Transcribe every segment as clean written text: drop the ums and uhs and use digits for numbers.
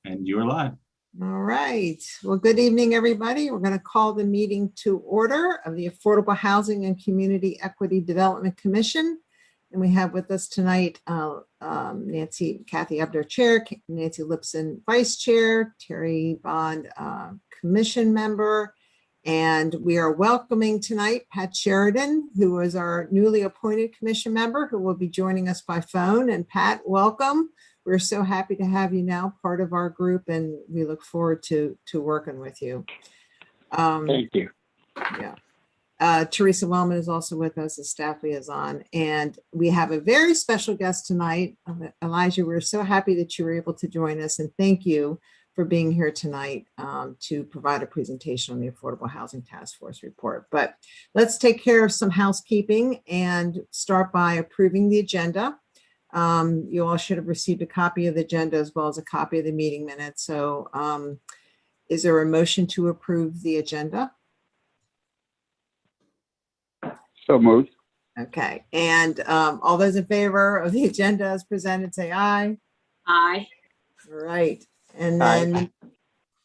And you're live. All right. Well, good evening, everybody. We're going to call the meeting to order of the Affordable Housing and Community Equity Development Commission. And we have with us tonight Kathy Ebner, Chair, Nancy Lipson, Vice Chair, Terry Bond, Commission Member. And we are welcoming tonight Pat Sheridan, who is our newly appointed Commission Member, who will be joining us by phone. And Pat, welcome. We're so happy to have you now part of our group, and we look forward to working with you. Thank you. Yeah. Teresa Wellman is also with us as staff liaison, and we have a very special guest tonight. Elijah, we're so happy that you were able to join us, and thank you for being here tonight to provide a presentation on the Affordable Housing Task Force report. But let's take care of some housekeeping and start by approving the agenda. You all should have received a copy of the agenda as well as a copy of the meeting minutes. So is there a motion to approve the agenda? So moved. Okay. And all those in favor of the agenda as presented, say aye. Aye. All right. And then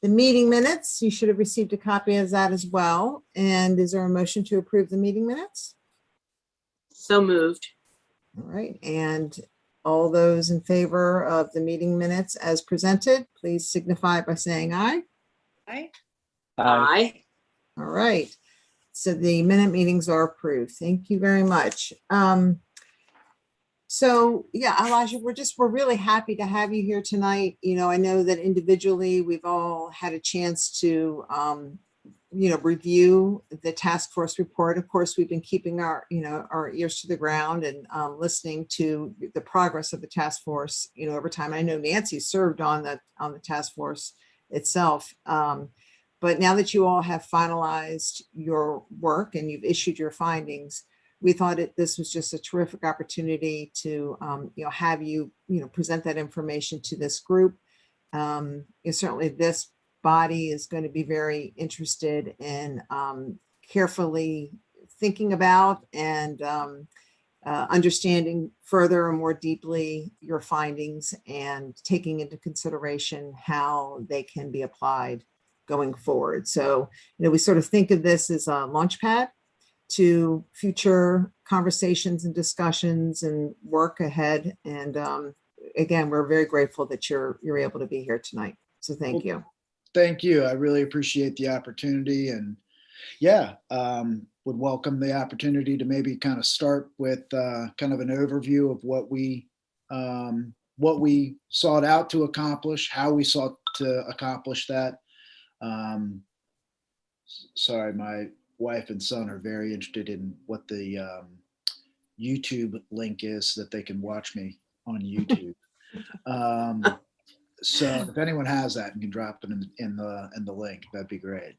the meeting minutes, you should have received a copy of that as well. And is there a motion to approve the meeting minutes? So moved. All right. And all those in favor of the meeting minutes as presented, please signify by saying aye. Aye. Aye. Aye. All right. So the minute meetings are approved. Thank you very much. So yeah, Elijah, we're really happy to have you here tonight. You know, I know that individually we've all had a chance to review the task force report. Of course, we've been keeping our ears to the ground and listening to the progress of the task force, over time. I know Nancy served on the task force itself. But now that you all have finalized your work and you've issued your findings, we thought this was just a terrific opportunity to have you present that information to this group. Certainly this body is going to be very interested in carefully thinking about and understanding further and more deeply your findings and taking into consideration how they can be applied going forward. So, we sort of think of this as a launch pad to future conversations and discussions and work ahead. And again, we're very grateful that you're able to be here tonight. So thank you. Thank you. I really appreciate the opportunity, and would welcome the opportunity to maybe kind of start with kind of an overview of what we sought out to accomplish, how we sought to accomplish that. Sorry, my wife and son are very interested in what the YouTube link is so that they can watch me on YouTube. So if anyone has that and can drop it in the link, that'd be great,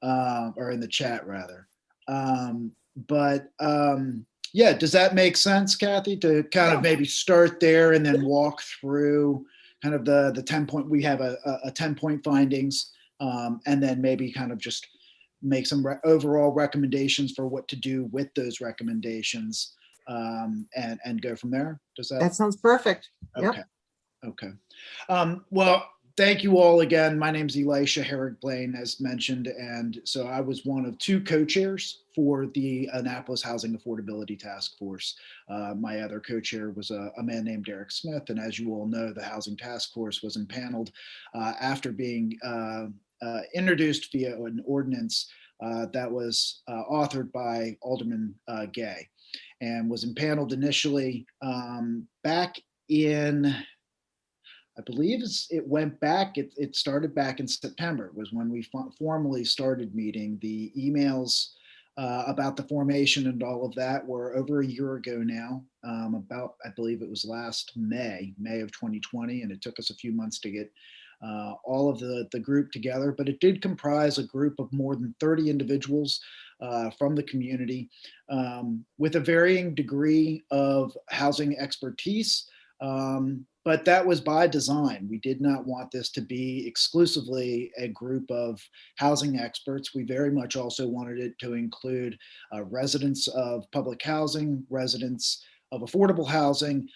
or in the chat rather. Yeah, does that make sense, Kathy? To kind of maybe start there and then walk through kind of the 10-point. We have a 10-point findings, and then maybe kind of just make some overall recommendations for what to do with those recommendations, and go from there. That sounds perfect. Okay. Yep. Okay. Well, thank you all again. My name is Elisha Herrick-Blaine, as mentioned, and so I was one of two co-chairs for the Annapolis Housing Affordability Task Force. My other co-chair was a man named Derek Smith, and as you all know, the Housing Task Force was impaneled after being introduced via an ordinance that was authored by Alderman Gay, and was impaneled initially back in, I believe it started back in September was when we formally started meeting. The emails about the formation and all of that were over a year ago now, I believe it was last May of 2020, and it took us a few months to get all of the group together, but it did comprise a group of more than 30 individuals from the community with a varying degree of housing expertise. But that was by design. We did not want this to be exclusively a group of housing experts. We very much also wanted it to include residents of public housing, residents of affordable housing,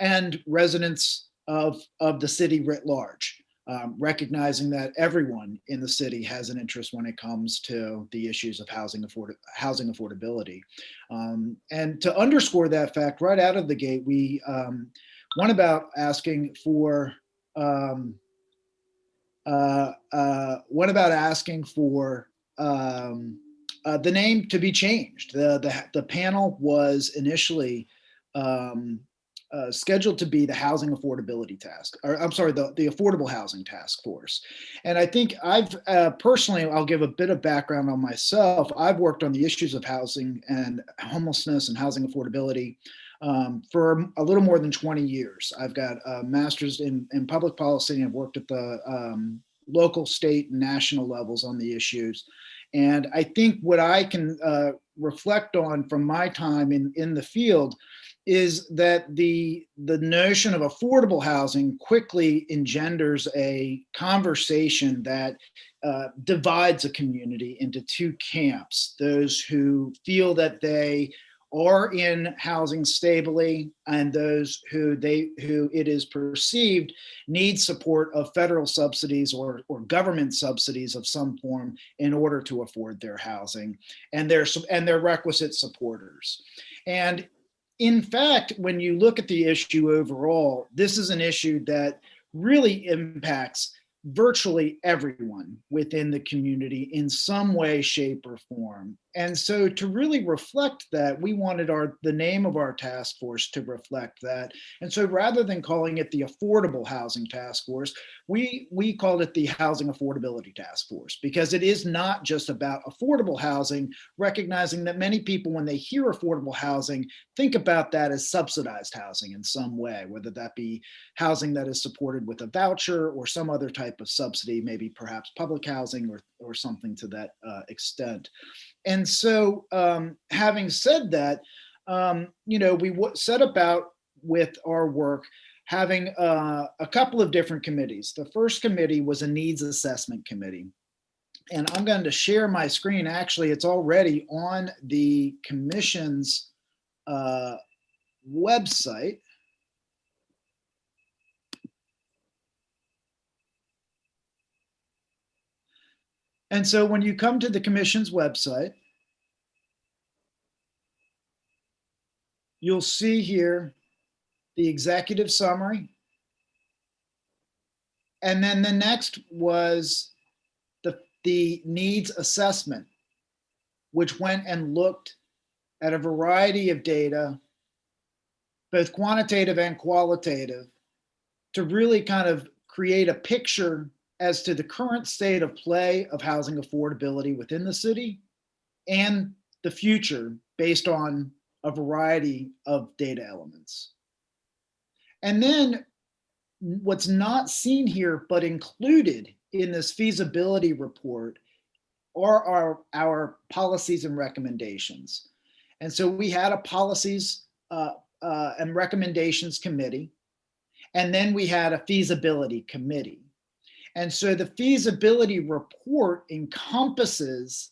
and residents of the city writ large. recognizing that everyone in the city has an interest when it comes to the issues of housing affordability. And to underscore that fact right out of the gate, we went about asking for the name to be changed. The panel was initially scheduled to be the Housing Affordability Task, or I'm sorry, the Affordable Housing Task Force. And I think I've personally, I'll give a bit of background on myself. I've worked on the issues of housing and homelessness and housing affordability for a little more than 20 years. I've got a master's in public policy and I've worked at the local, state, and national levels on the issues. And I think what I can reflect on from my time in the field is that the notion of affordable housing quickly engenders a conversation that divides a community into two camps: those who feel that they are in housing stably, and those who it is perceived need support of federal subsidies or government subsidies of some form in order to afford their housing, and their requisite supporters. And in fact, when you look at the issue overall, this is an issue that really impacts virtually everyone within the community in some way, shape, or form. And so to really reflect that, we wanted the name of our task force to reflect that. And so rather than calling it the Affordable Housing Task Force, we called it the Housing Affordability Task Force, because it is not just about affordable housing, recognizing that many people, when they hear affordable housing, think about that as subsidized housing in some way, whether that be housing that is supported with a voucher or some other type of subsidy, maybe perhaps public housing or something to that extent. And so having said that, we set about with our work having a couple of different committees. The first committee was a needs assessment committee. And I'm going to share my screen. Actually, it's already on the commission's website. And so when you come to the commission's website, you'll see here the executive summary. And then the next was the needs assessment, which went and looked at a variety of data, both quantitative and qualitative, to really kind of create a picture as to the current state of play of housing affordability within the city and the future based on a variety of data elements. And then what's not seen here, but included in this feasibility report, are our policies and recommendations. And so we had a policies and recommendations committee, and then we had a feasibility committee. And so the feasibility report encompasses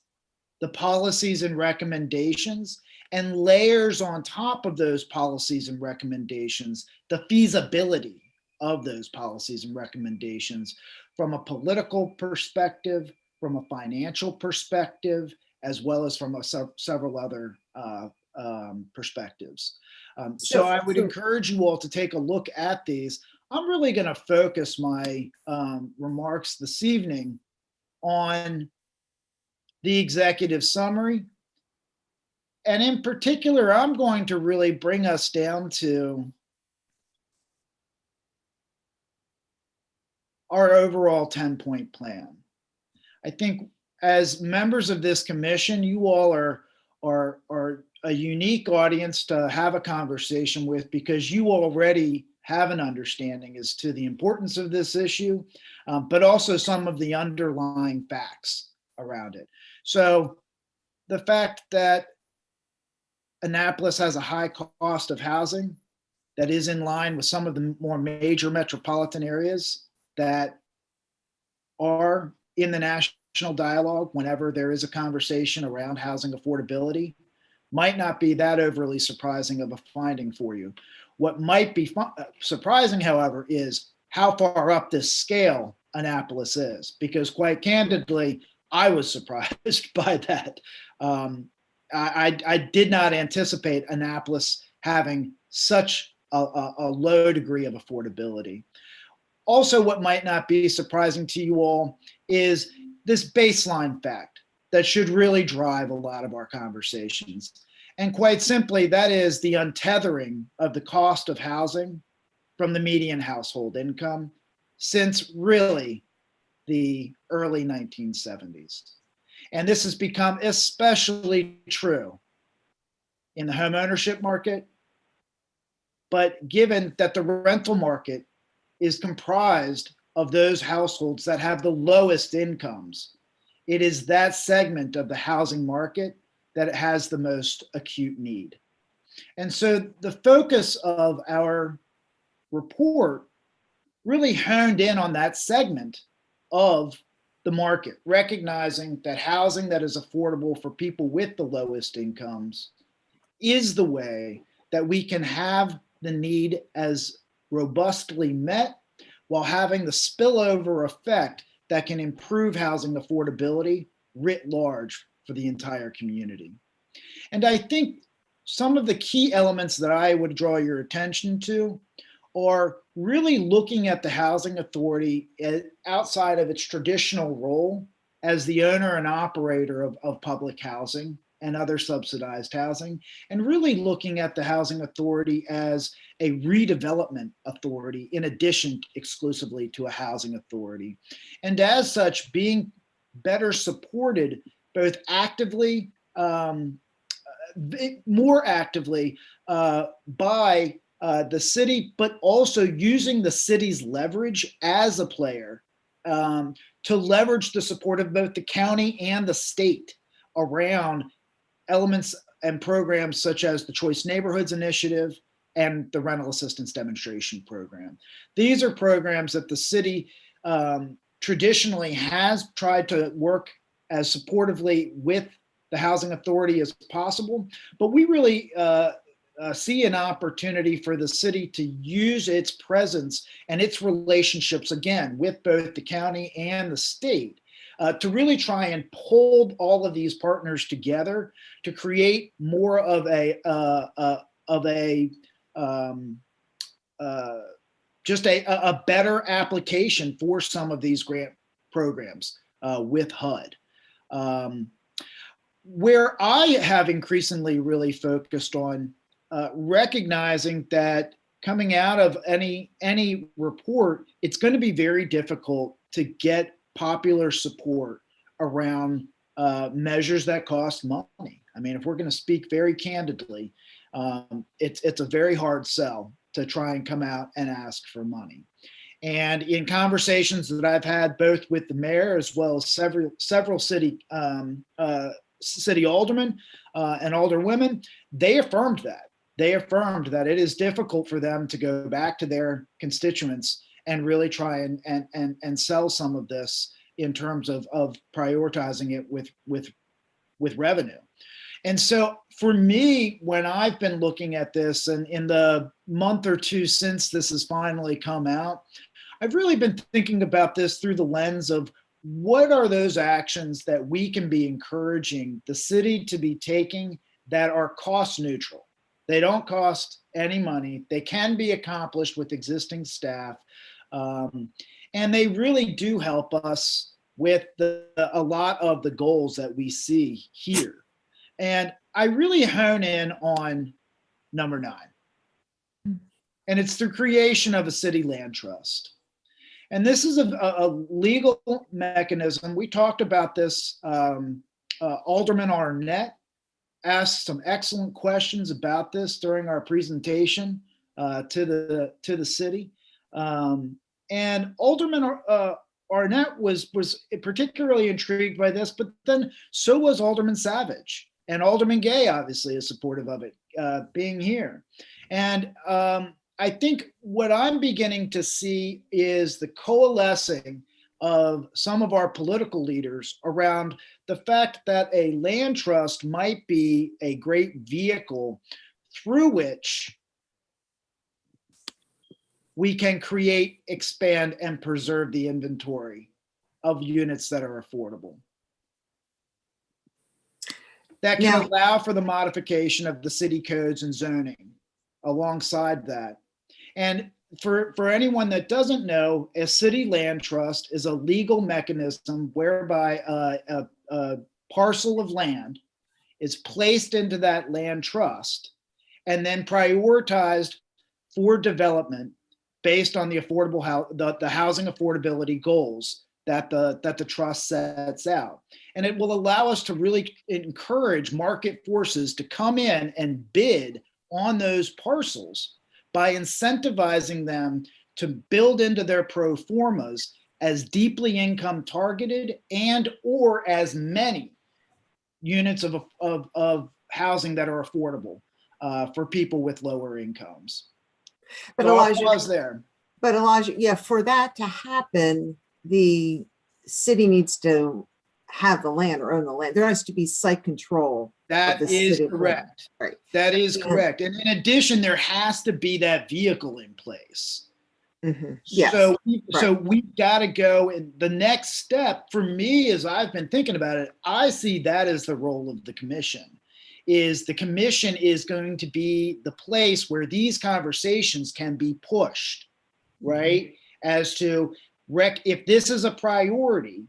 the policies and recommendations and layers on top of those policies and recommendations the feasibility of those policies and recommendations from a political perspective, from a financial perspective, as well as from several other perspectives. So I would encourage you all to take a look at these. I'm really going to focus my remarks this evening on the executive summary. And in particular, I'm going to really bring us down to our overall 10-point plan. I think as members of this commission, you all are a unique audience to have a conversation with, because you already have an understanding as to the importance of this issue, but also some of the underlying facts around it. So the fact that Annapolis has a high cost of housing that is in line with some of the more major metropolitan areas that are in the national dialogue whenever there is a conversation around housing affordability might not be that overly surprising of a finding for you. What might be surprising, however, is how far up this scale Annapolis is, because quite candidly, I was surprised by that. I did not anticipate Annapolis having such a low degree of affordability. Also, what might not be surprising to you all is this baseline fact that should really drive a lot of our conversations. And quite simply, that is the untethering of the cost of housing from the median household income since really the early 1970s. And this has become especially true in the home ownership market. But given that the rental market is comprised of those households that have the lowest incomes, it is that segment of the housing market that has the most acute need. And so the focus of our report really honed in on that segment of the market, recognizing that housing that is affordable for people with the lowest incomes is the way that we can have the need as robustly met while having the spillover effect that can improve housing affordability writ large for the entire community. And I think some of the key elements that I would draw your attention to are really looking at the housing authority outside of its traditional role as the owner and operator of public housing and other subsidized housing, and really looking at the housing authority as a redevelopment authority in addition exclusively to a housing authority. And as such, being better supported both actively, more actively by the city, but also using the city's leverage as a player to leverage the support of both the county and the state around elements and programs such as the Choice Neighborhoods Initiative and the Rental Assistance Demonstration Program. These are programs that the city traditionally has tried to work as supportively with the housing authority as possible, but we really see an opportunity for the city to use its presence and its relationships, again, with both the county and the state, to really try and pull all of these partners together to create more of a better application for some of these grant programs with HUD. Where I have increasingly really focused on recognizing that coming out of any report, it's going to be very difficult to get popular support around measures that cost money. I mean, if we're going to speak very candidly, it's a very hard sell to try and come out and ask for money. And in conversations that I've had both with the mayor as well as several city aldermen and alderwomen, they affirmed that. They affirmed that it is difficult for them to go back to their constituents and really try and sell some of this in terms of prioritizing it with revenue. And so for me, when I've been looking at this and in the month or two since this has finally come out, I've really been thinking about this through the lens of what are those actions that we can be encouraging the city to be taking that are cost neutral. They don't cost any money. They can be accomplished with existing staff. And they really do help us with a lot of the goals that we see here. And I really hone in on number 9. And it's the creation of a city land trust. And this is a legal mechanism. We talked about this. Alderman Arnett asked some excellent questions about this during our presentation to the city. And Alderman Arnett was particularly intrigued by this, but then so was Alderman Savage, and Alderman Gay obviously is supportive of it being here. And I think what I'm beginning to see is the coalescing of some of our political leaders around the fact that a land trust might be a great vehicle through which we can create, expand, and preserve the inventory of units that are affordable. That can Now- allow for the modification of the city codes and zoning alongside that. And for anyone that doesn't know, a city land trust is a legal mechanism whereby a parcel of land is placed into that land trust and then prioritized for development based on the the housing affordability goals that the trust sets out. And it will allow us to really encourage market forces to come in and bid on those parcels by incentivizing them to build into their pro formas as deeply income targeted and or as many units of housing that are affordable for people with lower incomes. But So I'll Elijah, pause there. but Elijah, yeah, for that to happen, the city needs to have the land or own the land. There has to be site control. That the is city of correct. Right. That is Yeah. correct. And in addition, there has to be that vehicle in place. Yes. So we've got to go. And the next step for me, as I've been thinking about it, I see that as the role of the commission. Is the commission is going to be the place where these conversations can be pushed, right? As to if this is a priority,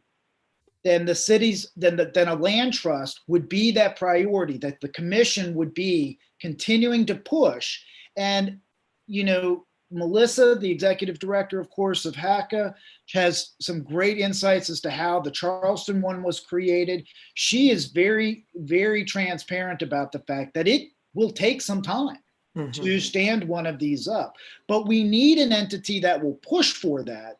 then the cities, then a land trust would be that priority that the commission would be continuing to push. And, you know, Melissa, the executive director, of course, of HACA, has some great insights as to how the Charleston one was created. She is very, very transparent about the fact that it will take some time to stand one of these up. But we need an entity that will push for that.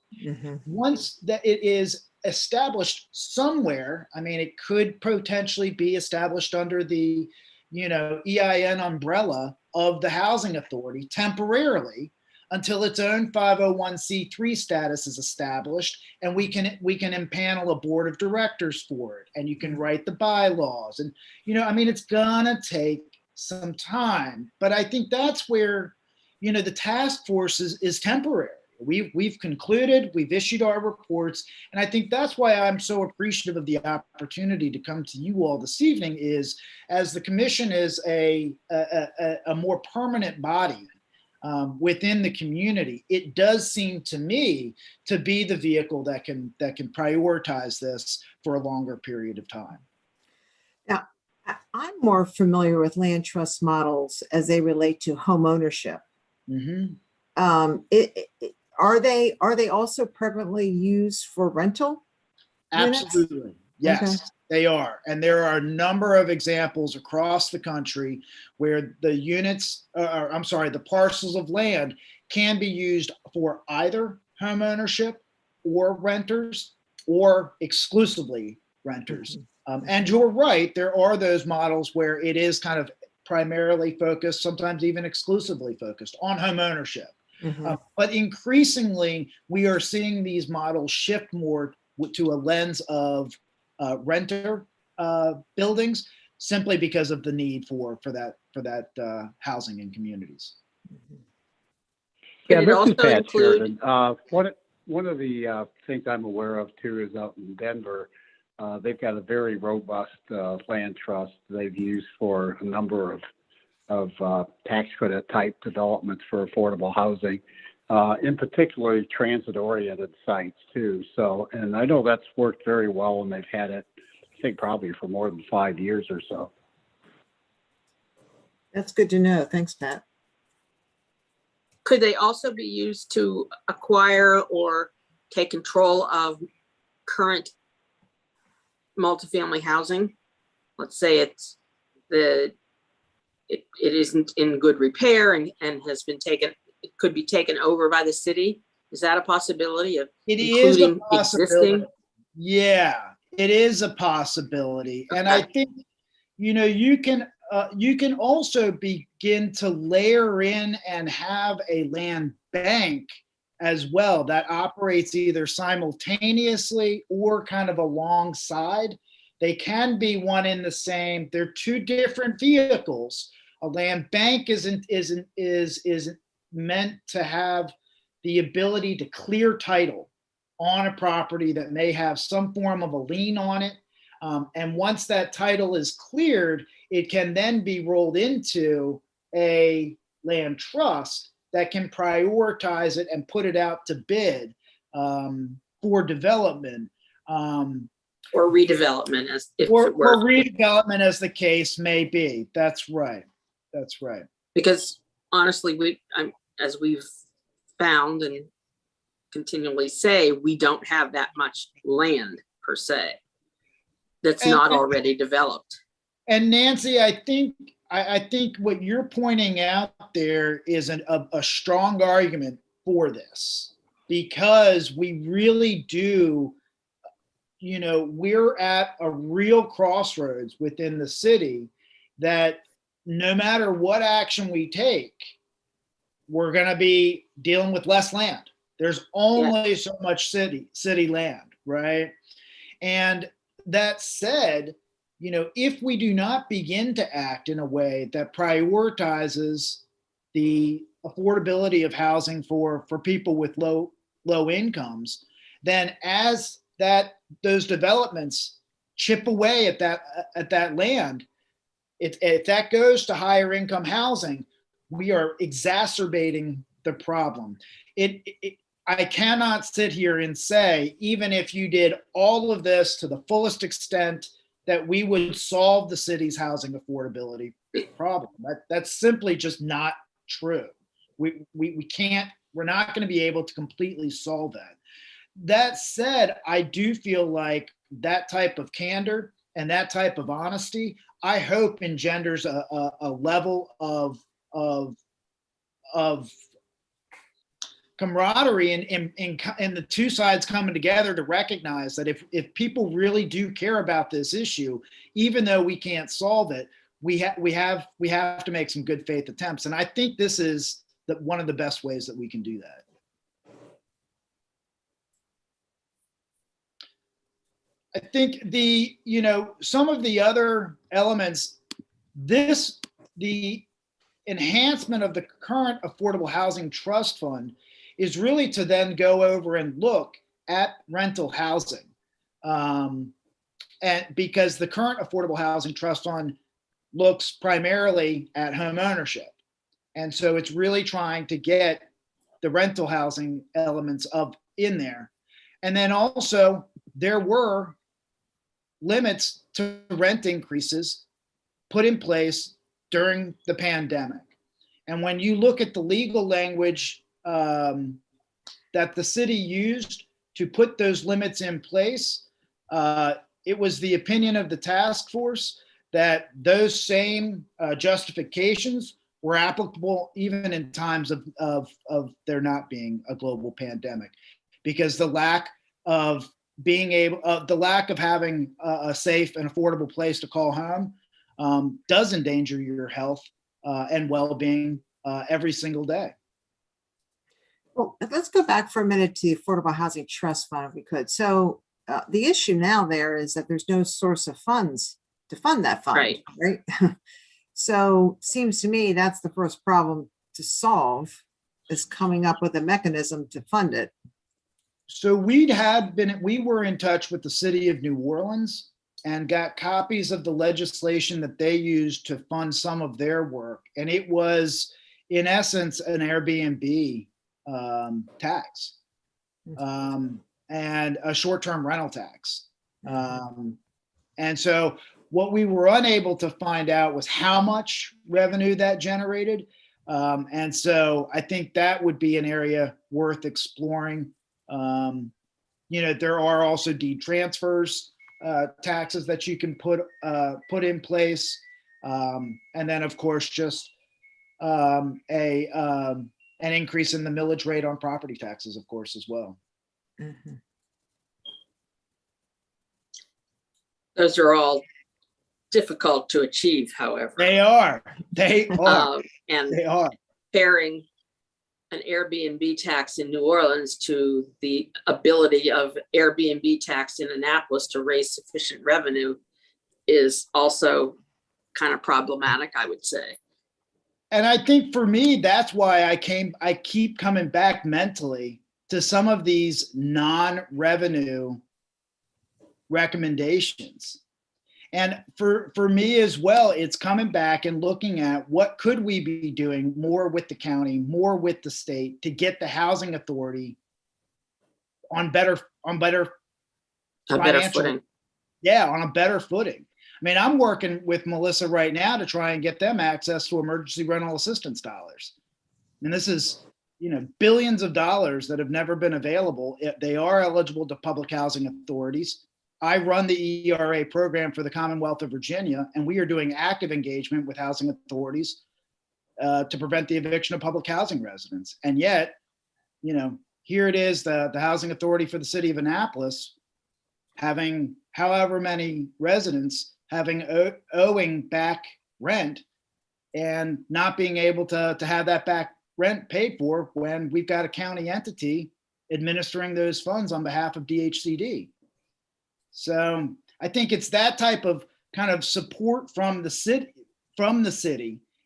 Once that it is established somewhere, I mean, it could potentially be established under the, you know, EIN umbrella of the housing authority temporarily until its own 501c3 status is established, and we can impanel a board of directors for it, and you can write the bylaws, and you know, I mean, it's gonna take some time, but I think that's where, you know, the task force is temporary. We've concluded, we've issued our reports, and I think that's why I'm so appreciative of the opportunity to come to you all this evening. Is as the commission is a more permanent body within the community, it does seem to me to be the vehicle that can prioritize this for a longer period of time. Now, I'm more familiar with land trust models as they relate to home ownership. Are they also prevalently used for rental units? Absolutely. Yes, Okay. they are. And there are a number of examples across the country where the the parcels of land can be used for either home ownership or renters or exclusively renters. And you're right, there are those models where it is kind of primarily focused, sometimes even exclusively focused on home ownership. But increasingly, we are seeing these models shift more to a lens of renter buildings, simply because of the need for that housing in communities. Yeah, Can it this is also Pat include? Sheridan. One of the things I'm aware of too is out in Denver. They've got a very robust land trust they've used for a number of tax credit type developments for affordable housing, in particularly transit-oriented sites too. So, and I know that's worked very well, and they've had it, I think, probably for more than 5 years or so. That's good to know. Thanks, Pat. Could they also be used to acquire or take control of current multifamily housing? Let's say it isn't in good repair and has been taken, it could be taken over by the city. Is that a possibility of It is a including possibility. existing? Yeah, it is a possibility. And I think, you know, you can also begin to layer in and have a land bank as well that operates either simultaneously or kind of alongside. They can be one in the same. They're two different vehicles. A land bank is meant to have the ability to clear title on a property that may have some form of a lien on it. And once that title is cleared, it can then be rolled into a land trust that can prioritize it and put it out to bid for development. Or redevelopment as if Or it were. redevelopment as the case may be. That's right. That's right. Because honestly, as we've found and continually say, we don't have that much land per se that's not already developed. And Nancy, I think what you're pointing out there is a strong argument for this, because we really do, we're at a real crossroads within the city that no matter what action we take, we're going to be dealing with less land. There's only so much city land, right? And that said, if we do not begin to act in a way that prioritizes the affordability of housing for people with low incomes, then as those developments chip away at that land, if that goes to higher income housing, we are exacerbating the problem. I cannot sit here and say, even if you did all of this to the fullest extent, that we would solve the city's housing affordability problem. That's simply just not true. We can't, we're not going to be able to completely solve that. That said, I do feel like that type of candor and that type of honesty, I hope engenders a level of camaraderie and the two sides coming together to recognize that if people really do care about this issue, even though we can't solve it, we have to make some good faith attempts. And I think this is one of the best ways that we can do that. I think some of the other elements, the enhancement of the current Affordable Housing Trust Fund is really to then go over and look at rental housing. And because the current Affordable Housing Trust Fund looks primarily at home ownership. And so it's really trying to get the rental housing elements in there. And then also there were limits to rent increases put in place during the pandemic. And when you look at the legal language that the city used to put those limits in place, it was the opinion of the task force that those same justifications were applicable even in times of there not being a global pandemic, because the lack of having a safe and affordable place to call home does endanger your health and well-being every single day. Well, let's go back for a minute to the Affordable Housing Trust Fund, if we could. So the issue now there is that there's no source of funds to fund that fund, right? So seems to me that's the first problem to solve, is coming up with a mechanism to fund it. So we were in touch with the city of New Orleans and got copies of the legislation that they used to fund some of their work. And it was, in essence, an Airbnb tax and a short-term rental tax. And so what we were unable to find out was how much revenue that generated. And so I think that would be an area worth exploring. There are also deed transfers, taxes that you can put in place. And then of course, just an increase in the millage rate on property taxes, of course, as well. Mm-hmm. Those are all difficult to achieve, however. They are. And they are. Pairing an Airbnb tax in New Orleans to the ability of Airbnb tax in Annapolis to raise sufficient revenue is also kind of problematic, I would say. And I think for me, that's why I keep coming back mentally to some of these non-revenue recommendations. And for me as well, it's coming back and looking at what could we be doing more with the county, more with the state to get the housing authority on better A better financial, footing. yeah, on a better footing. I mean, I'm working with Melissa right now to try and get them access to emergency rental assistance dollars. And this is, billions of dollars that have never been available. They are eligible to public housing authorities. I run the ERA program for the Commonwealth of Virginia, and we are doing active engagement with housing authorities to prevent the eviction of public housing residents. And yet, here it is, the housing authority for the city of Annapolis having however many residents owing back rent and not being able to have that back rent paid for when we've got a county entity administering those funds on behalf of DHCD. So I think it's that type of kind of support from the city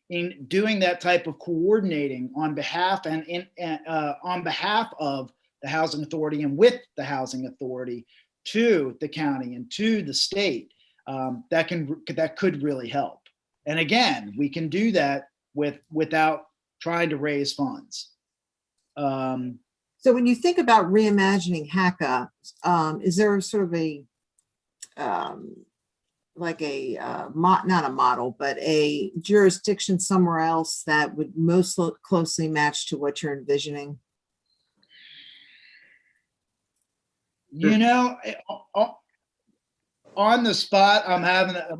in doing that type of coordinating on behalf on behalf of the housing authority and with the housing authority to the county and to the state that could really help. And again, we can do that without trying to raise funds. So when you think about reimagining HACA, is there sort of a not a model, but a jurisdiction somewhere else that would most closely match to what you're envisioning? On the spot, I'm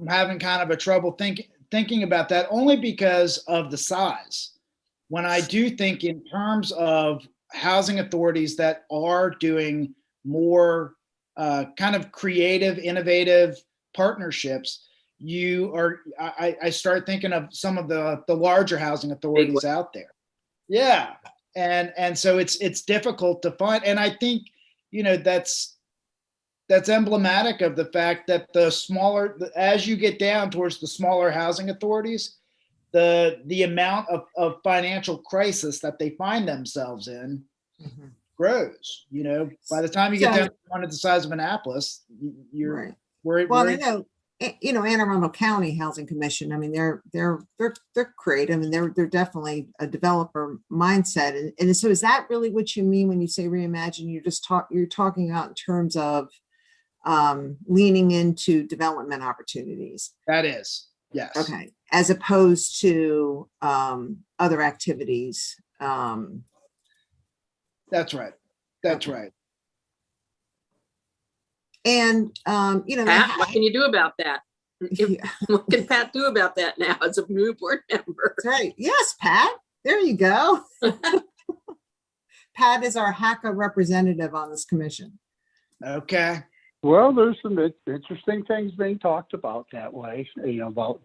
having kind of a trouble thinking about that, only because of the size. When I do think in terms of housing authorities that are doing more kind of creative, innovative partnerships, I start thinking of some of the larger housing authorities out there. Yeah. And so it's difficult to find. And I think, that's emblematic of the fact that as you get down towards the smaller housing authorities, the amount of financial crisis that they find themselves in grows. By the time you get down to one of the size of Annapolis, you're right. worried. Well, I know, Anne Arundel County Housing Commission. I mean, they're creative, and they're definitely a developer mindset. And so, is that really what you mean when you say reimagine? You're talking about in terms of leaning into development opportunities. That is, yes. Okay, as opposed to other activities. That's right. That's right. And Pat, what can you do about that? yeah, What can Pat do about that now as a new board member? that's right. Yes, Pat. There you go. Pat is our HACA representative on this commission. Okay. Well, there's some interesting things being talked about that way, about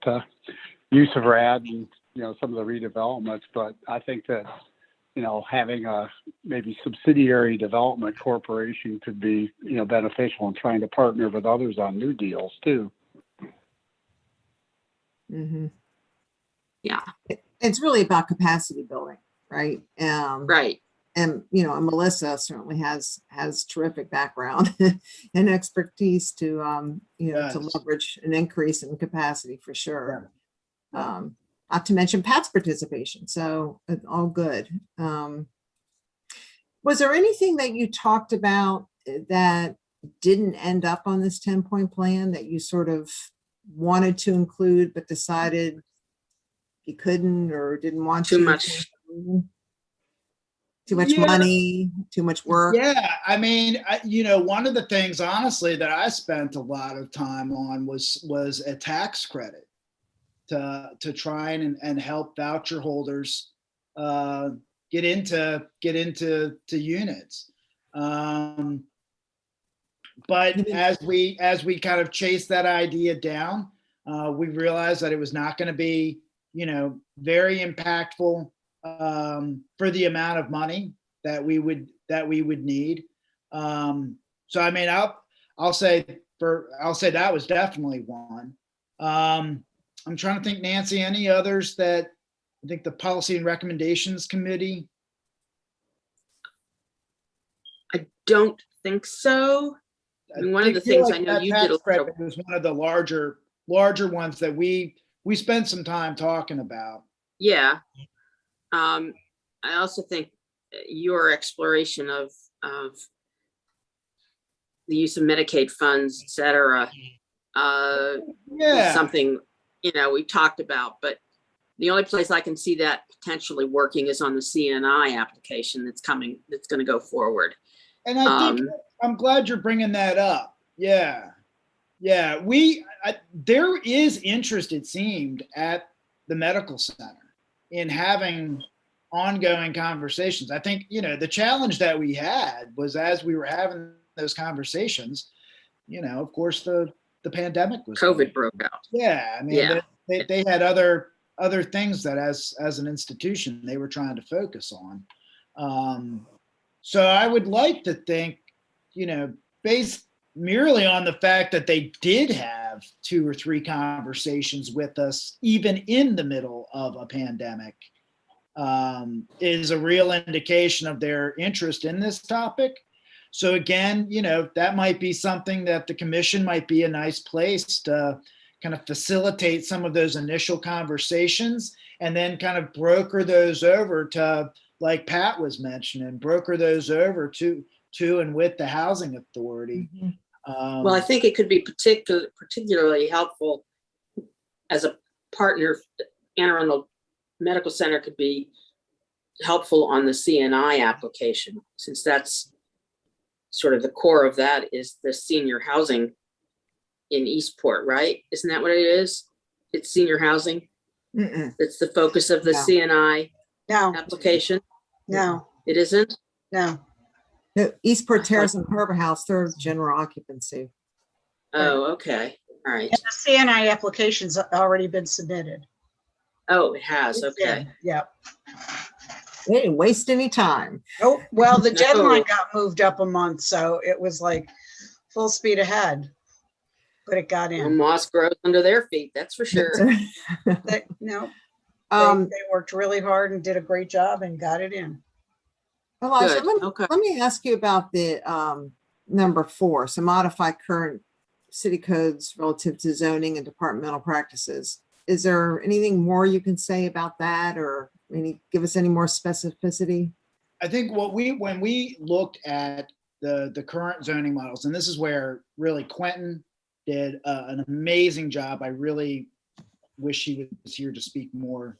use of RAD and, some of the redevelopments. But I think that, having a maybe subsidiary development corporation could be, beneficial in trying to partner with others on new deals too. Mm-hmm. Yeah. It's really about capacity building, right? Right. And Melissa certainly has terrific background and expertise to to leverage an increase in capacity for sure. Yeah. Not to mention Pat's participation, so it's all good. Was there anything that you talked about that didn't end up on this 10-point plan that you sort of wanted to include but decided you couldn't or didn't want Too to? much. Too much money, too much work. Yeah, I mean, one of the things, honestly, that I spent a lot of time on was a tax credit to try and help voucher holders get into units. But as we kind of chased that idea down, we realized that it was not going to be, very impactful for the amount of money that we would need. So I mean, I'll say that was definitely one. I'm trying to think, Nancy, any others that I think the Policy and Recommendations Committee. I don't think so. I mean, one of the feel things I know that you tax did a credit little- was one of the larger ones that we spent some time talking about. Yeah. I also think your exploration of the use of Medicaid funds, et cetera, is Yeah, something, we talked about, but the only place I can see that potentially working is on the CNI application that's gonna go forward. and I think Um, I'm glad you're bringing that up. Yeah, yeah. There is interest, it seemed, at the medical center in having ongoing conversations. I think, the challenge that we had was as we were having those conversations, of course, the pandemic was COVID broke out. Yeah, I mean, Yeah. they had other things that as an institution they were trying to focus on. So I would like to think, based merely on the fact that they did have 2 or 3 conversations with us, even in the middle of a pandemic, is a real indication of their interest in this topic. So again, that might be something that the commission might be a nice place to kind of facilitate some of those initial conversations and then kind of broker those over to, like Pat was mentioning, broker those over to and with the housing authority. Well, I think it could be particularly helpful as a partner. Anne Arundel Medical Center could be helpful on the CNI application, since that's sort of the core of that is the senior housing in Eastport, right? Isn't that what it is? It's senior housing. Mm-mm. It's the focus of the No. CNI No, application. no, It isn't? no. No, Eastport Terrace and Harbor House, they're general occupancy. Oh, okay. All right. And the CNI application's already been submitted. Oh, it has. It's Okay. in, yep. They didn't waste any time. Oh, well, the No. deadline got moved up a month, so it was like full speed ahead. But it got Well, in. moss grows under their feet, that's for sure. No, Um, they worked really hard and did a great job and got it in. Elijah, Good. Okay. let me ask you about the number 4. So modify current city codes relative to zoning and departmental practices. Is there anything more you can say about that, or give us any more specificity? I think when we looked at the current zoning models, and this is where really Quentin did an amazing job. I really wish he was here to speak more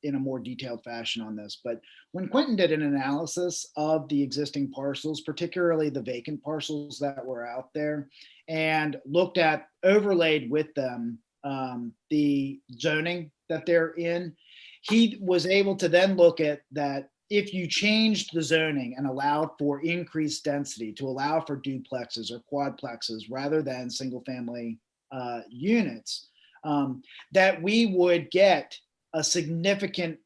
in a more detailed fashion on this. But when Quentin did an analysis of the existing parcels, particularly the vacant parcels that were out there, and looked at overlaid with them the zoning that they're in, he was able to then look at that if you changed the zoning and allowed for increased density to allow for duplexes or quadplexes rather than single family units, that we would get a significant,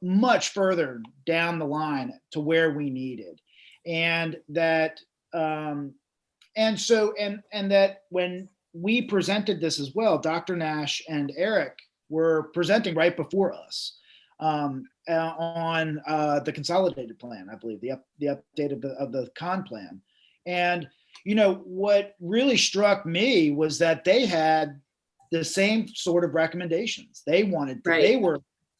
much further down the line to where we needed. And that, and that when we presented this as well, Dr. Nash and Eric were presenting right before us on the consolidated plan, I believe, the update of the con plan. And, what really struck me was that they had the same sort of recommendations. They wanted, Right.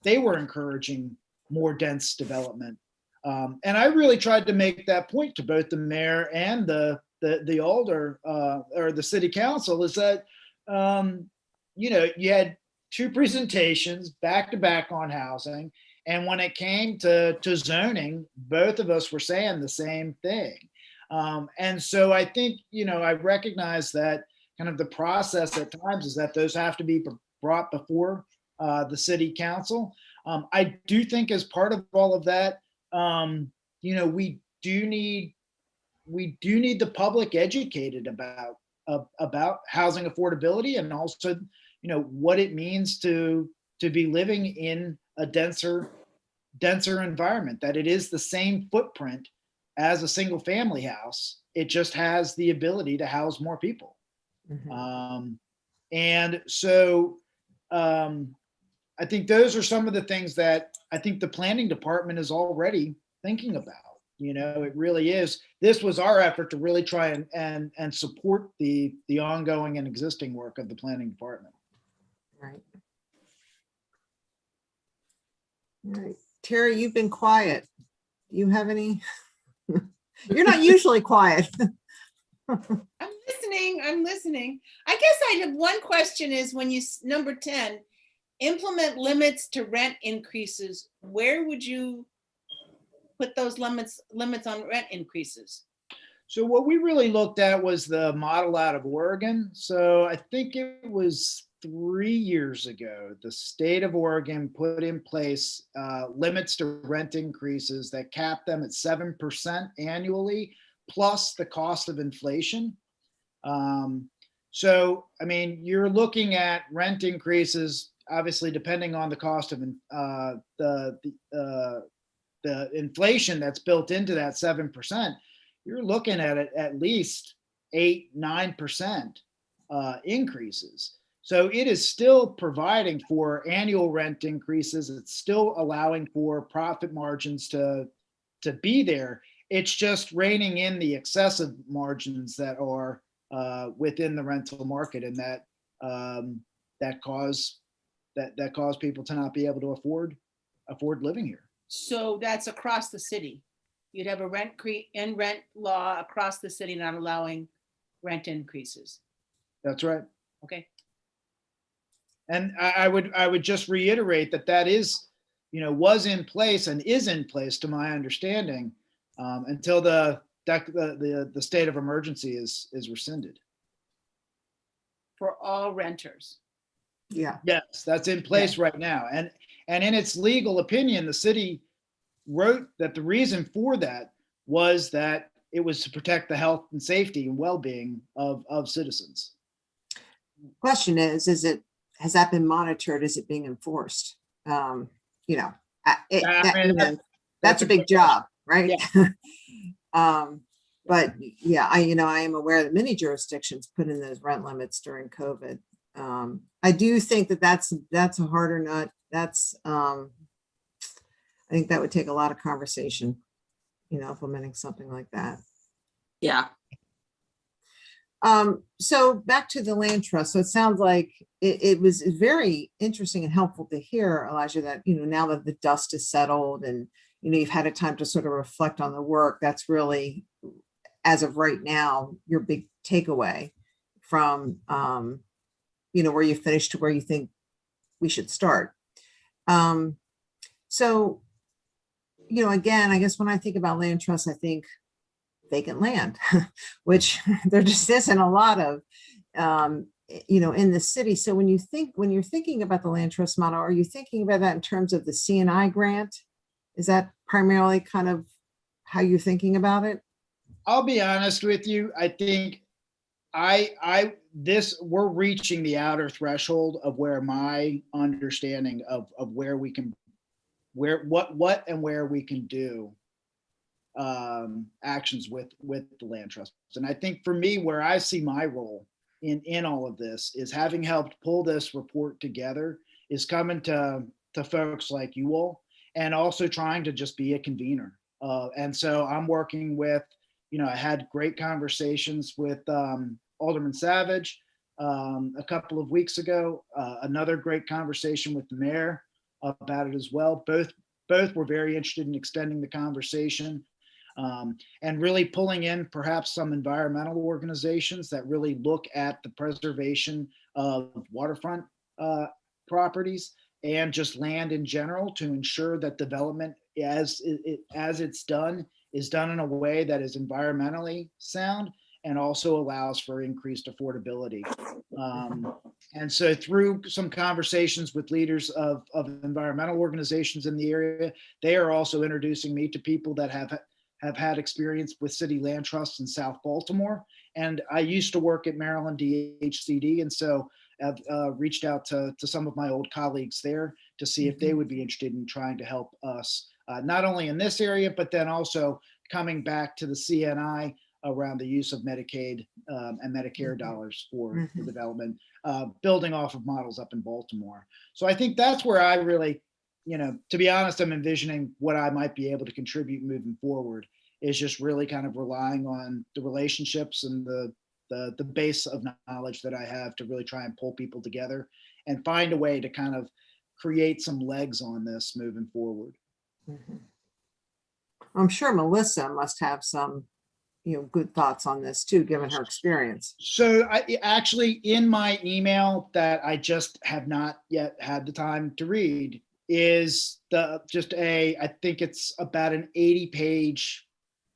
they were encouraging more dense development. And I really tried to make that point to both the mayor and the alder or the city council, is that, you had 2 presentations back to back on housing. And when it came to zoning, both of us were saying the same thing. And so I think, I recognize that kind of the process at times is that those have to be brought before the city council. I do think as part of all of that, we do need the public educated about housing affordability, and also, what it means to be living in a denser environment, that it is the same footprint as a single family house. It just has the ability to house more people. Mhm. And so I think those are some of the things that I think the planning department is already thinking about. You know, it really is. This was our effort to really try and support the ongoing and existing work of the planning department. Right. All right. Terry, you've been quiet. You have any? You're not usually quiet. I'm listening. I guess I have one question is when you, number 10, implement limits to rent increases, where would you put those limits on rent increases? So what we really looked at was the model out of Oregon. So I think it was 3 years ago, the state of Oregon put in place limits to rent increases that cap them at 7% annually, plus the cost of inflation. So, I mean, you're looking at rent increases, obviously, depending on the cost of the inflation that's built into that 7%, you're looking at it at least 8-9% increases. So it is still providing for annual rent increases. It's still allowing for profit margins to be there. It's just reining in the excessive margins that are within the rental market, and that cause people to not be able to afford living here. So that's across the city. You'd have a rent law across the city not allowing rent increases. That's right. Okay. And I would just reiterate that is, was in place and is in place, to my understanding, until the state of emergency is rescinded. For all renters. Yeah. Yes, that's in place right now. And in its legal opinion, the city wrote that the reason for that was that it was to protect the health and safety and well-being of citizens. Question has that been monitored? Is it being enforced? That's a big job, right? Yeah. But yeah, I am aware that many jurisdictions put in those rent limits during COVID. I do think that's a harder nut. I think that would take a lot of conversation, implementing something like that. Yeah. So back to the land trust. So it sounds like it was very interesting and helpful to hear, Elijah, that, now that the dust is settled and, you've had a time to sort of reflect on the work, that's really, as of right now, your big takeaway from, where you finished to where you think we should start. So, again, I guess when I think about land trusts, I think vacant land, which there just isn't a lot of, in the city. So when you're thinking about the land trust model, are you thinking about that in terms of the C&I grant? Is that primarily kind of how you're thinking about it? I'll be honest with you. I think we're reaching the outer threshold of where my understanding of where we can, what and where we can do actions with the land trust. And I think for me, where I see my role in all of this is having helped pull this report together, is coming to folks like you all, and also trying to just be a convener. And so I'm working with, I had great conversations with Alderman Savage a couple of weeks ago, another great conversation with the mayor about it as well. Both were very interested in extending the conversation and really pulling in perhaps some environmental organizations that really look at the preservation of waterfront properties and just land in general, to ensure that development as it's done is done in a way that is environmentally sound and also allows for increased affordability. And so through some conversations with leaders of environmental organizations in the area, they are also introducing me to people that have had experience with city land trusts in South Baltimore. And I used to work at Maryland DHCD. And so I've reached out to some of my old colleagues there to see if they would be interested in trying to help us, not only in this area, but then also coming back to the CNI around the use of Medicaid and Medicare Mhm. dollars for the Mhm. development, building off of models up in Baltimore. So I think that's where I really, to be honest, I'm envisioning what I might be able to contribute moving forward is just really kind of relying on the relationships and the base of knowledge that I have to really try and pull people together and find a way to kind of create some legs on this moving forward. Mhm. I'm sure Melissa must have some, good thoughts on this too, given her experience. So I actually, in my email that I just have not yet had the time to read, is I think it's about an 80-page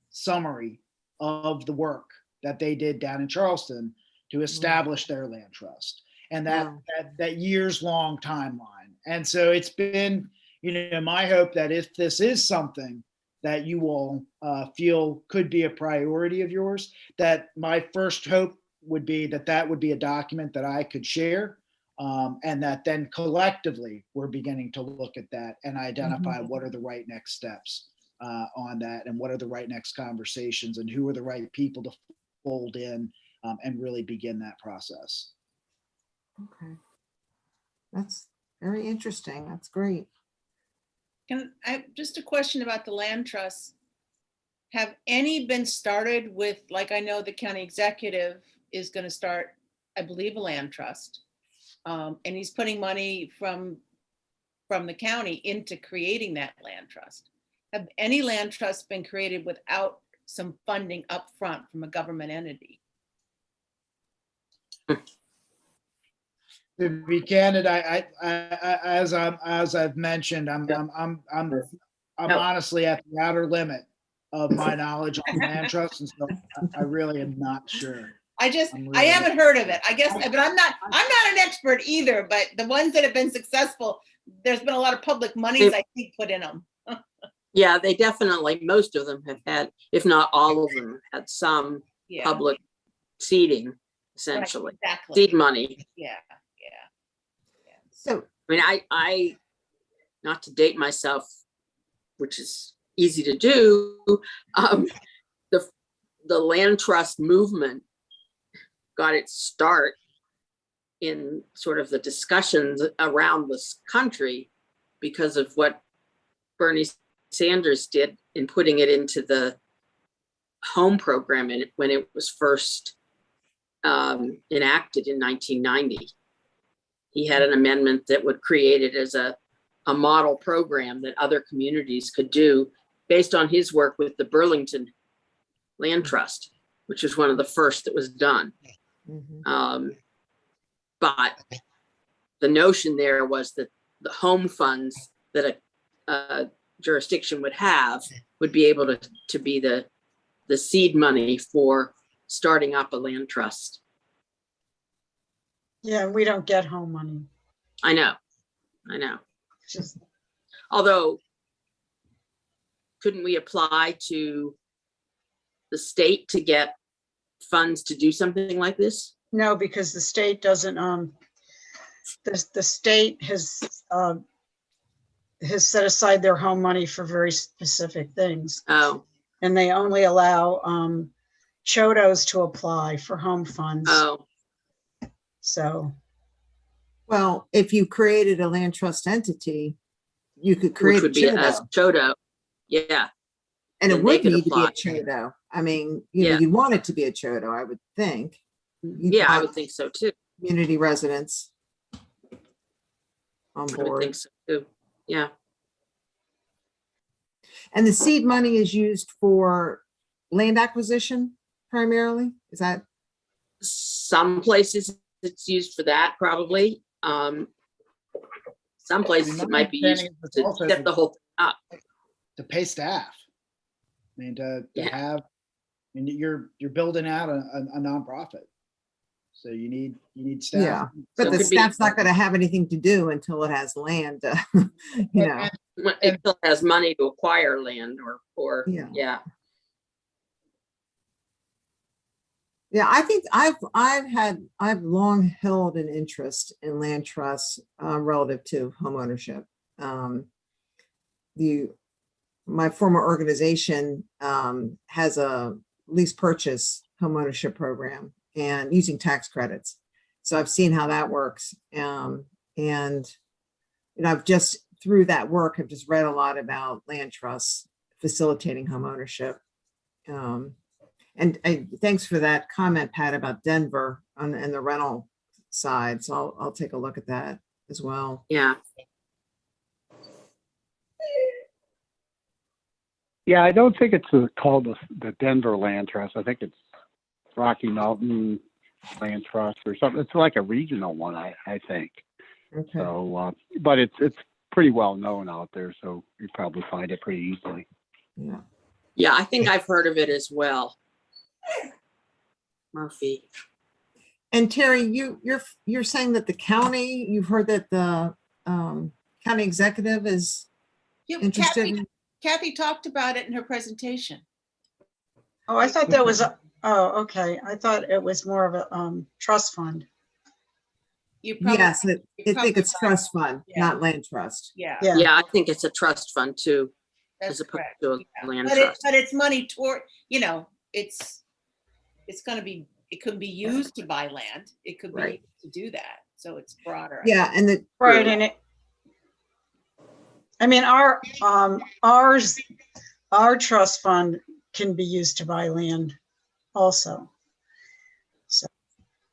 summary of the work that they did down in Charleston to establish their land trust and Wow. that years long timeline. And so it's been, my hope that if this is something that you all feel could be a priority of yours, that my first hope would be that would be a document that I could share, and that then collectively we're beginning to look at that and identify what are the right next steps on that, and what are the right next conversations, and who are the right people to fold in, and really begin that process. Okay. That's very interesting. That's great. Just a question about the land trusts. Have any been started with, like, I know the county executive is going to start, I believe, a land trust. And he's putting money from the county into creating that land trust. Have any land trusts been created without some funding up front from a government entity? To be candid, as I've mentioned, I'm No. honestly at the outer limit of my knowledge on land trusts, and so I really am not sure. I haven't heard of it. I guess, but I'm not an expert either, but the ones that have been successful, there's been a lot of public monies, I think, put in them. Yeah, they definitely, most of them have had, if not all of them, had some Yeah. public seeding, essentially, Right, exactly. seed money. Yeah. So, I mean, I, not to date myself, which is easy to do, the land trust movement got its start in sort of the discussions around this country because of what Bernie Sanders did in putting it into the home program when it was first enacted in 1990. He had an amendment that would create it as a model program that other communities could do based on his work with the Burlington Land Trust, which was one of the first that was done. But the notion there was that the home funds that a jurisdiction would have would be able to be the seed money for starting up a land trust. Yeah, we don't get home money. I know. It's just, Although, couldn't we apply to the state to get funds to do something like this? no, because the state doesn't, the state has set aside their home money for very specific things. Oh, And they only allow chodos to apply for home funds. oh, So, well, if you created a land trust entity, you could create which a would be as CHODO, Chodo. Yeah, and it then they would could need to be a apply. CHODO. I mean, Yeah. you'd want it to be a CHODO, I would think. You'd Yeah, I want would think so too. Community residents on I would board. think so too. Yeah. And the seed money is used for land acquisition primarily? Is that? Some places it's used for that probably. Some places it might be used to set the whole thing up. To pay staff. I mean, to Yeah. have, I mean, you're building out a nonprofit. So you need staff. Yeah, but So the it could be- staff's not going to have anything to do until it has land, you know. It still has money to acquire land or, Yeah. yeah. Yeah, I think I've long held an interest in land trusts relative to home ownership. My former organization has a lease purchase home ownership program, and using tax credits. So I've seen how that works. And I've just, through that work, I've just read a lot about land trusts facilitating home ownership. And thanks for that comment, Pat, about Denver and the rental side. So I'll take a look at that as well. Yeah, Yeah, I don't think it's called the Denver Land Trust. I think it's Rocky Mountain Land Trust or something. It's like a regional one, I think. Okay. So, but it's pretty well known out there, so you probably find it pretty easily. Yeah. yeah, I think I've heard of it as well. Murphy. And Terry, you're saying that the county, you've heard that the county executive is Yeah, interested in. Kathy talked about it in her presentation. Oh, I thought that was, okay. I thought it was more of a trust fund. You probably, Yes, I you're think probably it's right. trust fund, Yeah. not land trust. Yeah, Yeah. Yeah, I think it's a trust fund too, that's as opposed correct. to a Yeah. land But trust. it's money toward, it's gonna be, it could be used to buy land. It could be Right. used to do that. So it's broader. Yeah, and the, Right, and I mean, our trust fund can be used to buy land also. So,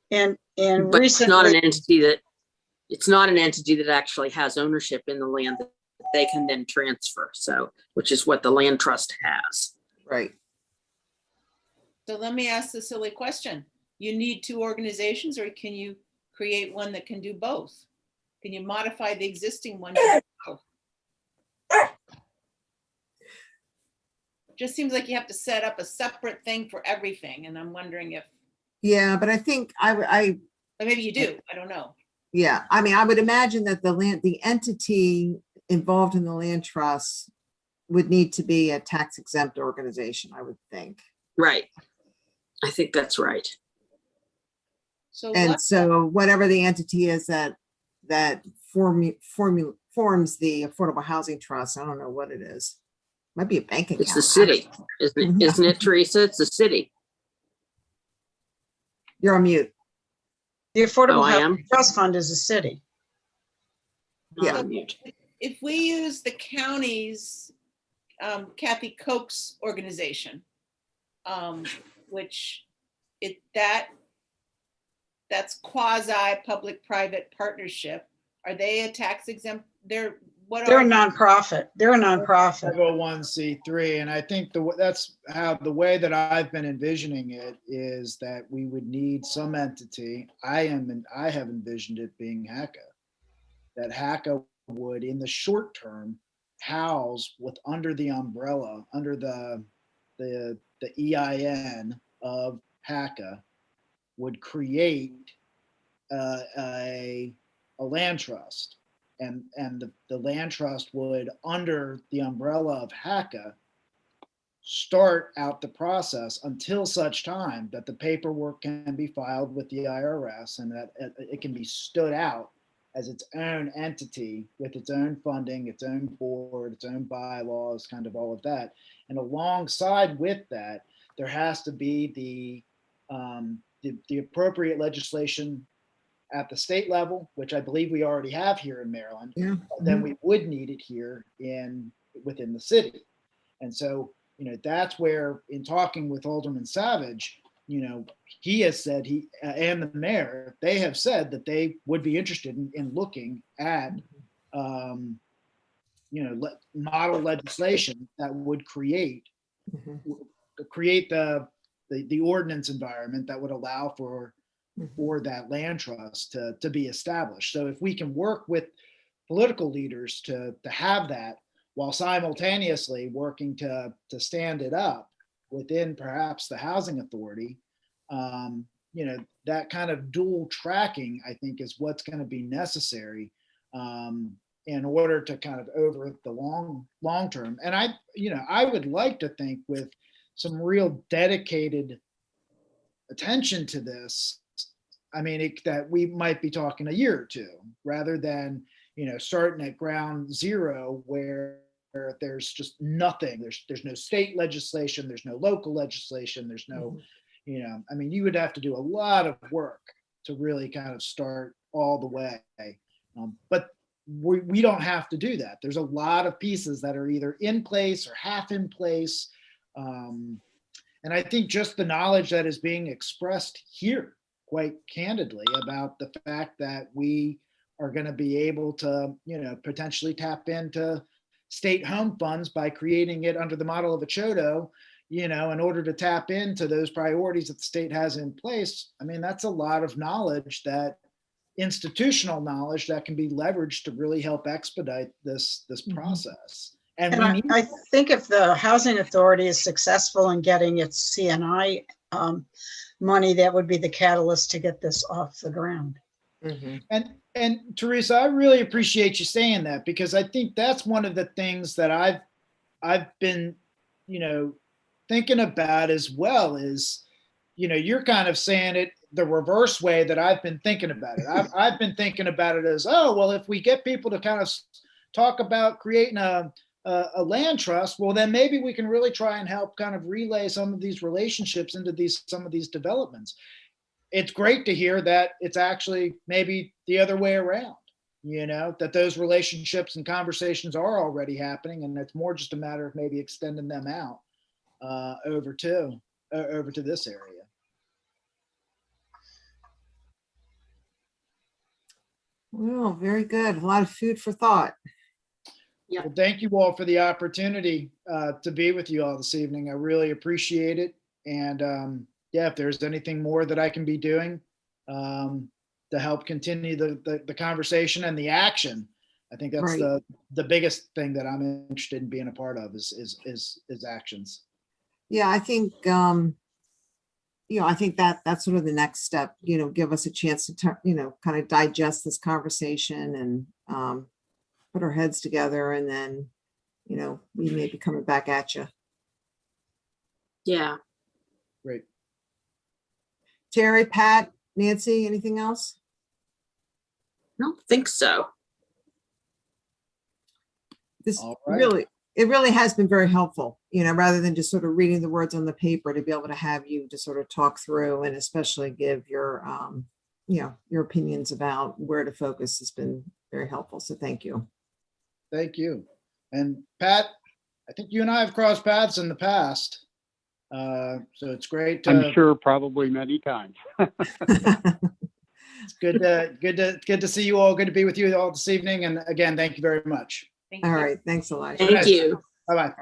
and But it's not an recently, entity that, it's not an entity that actually has ownership in the land that they can then transfer. So, which is what the land trust has. right. So let me ask the silly question. You need two organizations, or can you create one that can do both? Can you modify the existing one to do both? Just seems like you have to set up a separate thing for everything, and I'm wondering if, Yeah, but I think I or maybe you do, I don't know. yeah, I mean, I would imagine that the entity involved in the land trust would need to be a tax exempt organization, I would think. Right. I think that's right. So And what, so whatever the entity is that forms the Affordable Housing Trust, I don't know what it is. Might be a bank account. It's the city, Yeah. isn't it, Teresa? It's the city. You're on mute. the Affordable Oh, I am? Housing Trust Fund is a city. Not Yeah. on mute. if we use the county's Kathy Koch's organization, which that's quasi public-private partnership, are they a tax exempt? They're They're a nonprofit. They're a nonprofit. 501c3, and I think that's how the way that I've been envisioning it is that we would need some entity. I have envisioned it being HACA. That HACA would, in the short term, house under the umbrella, under the EIN of HACA, would create a land trust. And the land trust would, under the umbrella of HACA, start out the process until such time that the paperwork can be filed with the IRS and that it can be stood out as its own entity with its own funding, its own board, its own bylaws, kind of all of that. And alongside with that, there has to be the appropriate legislation at the state level, which I believe we already have here in Maryland. Yeah. Then we would need it here within the city. And so, that's where, in talking with Alderman Savage, he has said and the mayor, they have said that they would be interested in looking at, model legislation that would create the ordinance environment that would allow for that land trust to be established. So if we can work with political leaders to have that while simultaneously working to stand it up within perhaps the housing authority, that kind of dual tracking, I think, is what's going to be necessary in order to kind of over the long term. And I would like to think with some real dedicated attention to this, that we might be talking a year or two rather than, starting at ground zero where there's just nothing. There's no state legislation. There's no local legislation. There's no, I mean, you would have to do a lot of work to really kind of start all the way. But we don't have to do that. There's a lot of pieces that are either in place or half in place. And I think just the knowledge that is being expressed here, quite candidly, about the fact that we are going to be able to, potentially tap into state home funds by creating it under the model of a CHODO, in order to tap into those priorities that the state has in place. I mean, that's a lot of knowledge, that institutional knowledge that can be leveraged to really help expedite this process. And And we I, need, I think if the housing authority is successful in getting its CNI money, that would be the catalyst to get this off the ground. and Teresa, I really appreciate you saying that, because I think that's one of the things that I've been, thinking about as well, is, you're kind of saying it the reverse way that I've been thinking about it. I've been thinking about it as, oh, well, if we get people to kind of talk about creating a land trust, well, then maybe we can really try and help kind of relay some of these relationships into some of these developments. It's great to hear that it's actually maybe the other way around, that those relationships and conversations are already happening, and it's more just a matter of maybe extending them out over to this area. Well, very good. A lot of food for thought. Yeah. Well, thank you all for the opportunity to be with you all this evening. I really appreciate it. And yeah, if there's anything more that I can be doing to help continue the conversation and the action, I think that's Right. the biggest thing that I'm interested in being a part of is actions. Yeah, I think, I think that's sort of the next step, give us a chance to, kind of digest this conversation and put our heads together, and then, we may be coming back at you. Yeah. Great. Terry, Pat, Nancy, anything else? I don't think so. This All right. it really has been very helpful, rather than just sort of reading the words on the paper, to be able to have you to sort of talk through and especially give your, your opinions about where to focus has been very helpful. So thank you. Thank you. And Pat, I think you and I have crossed paths in the past. So it's great to. I'm sure probably many times. It's good to see you all. Good to be with you all this evening. And again, thank you very much. Thank All you. right. Thanks, Elijah. Thank you. Bye-bye.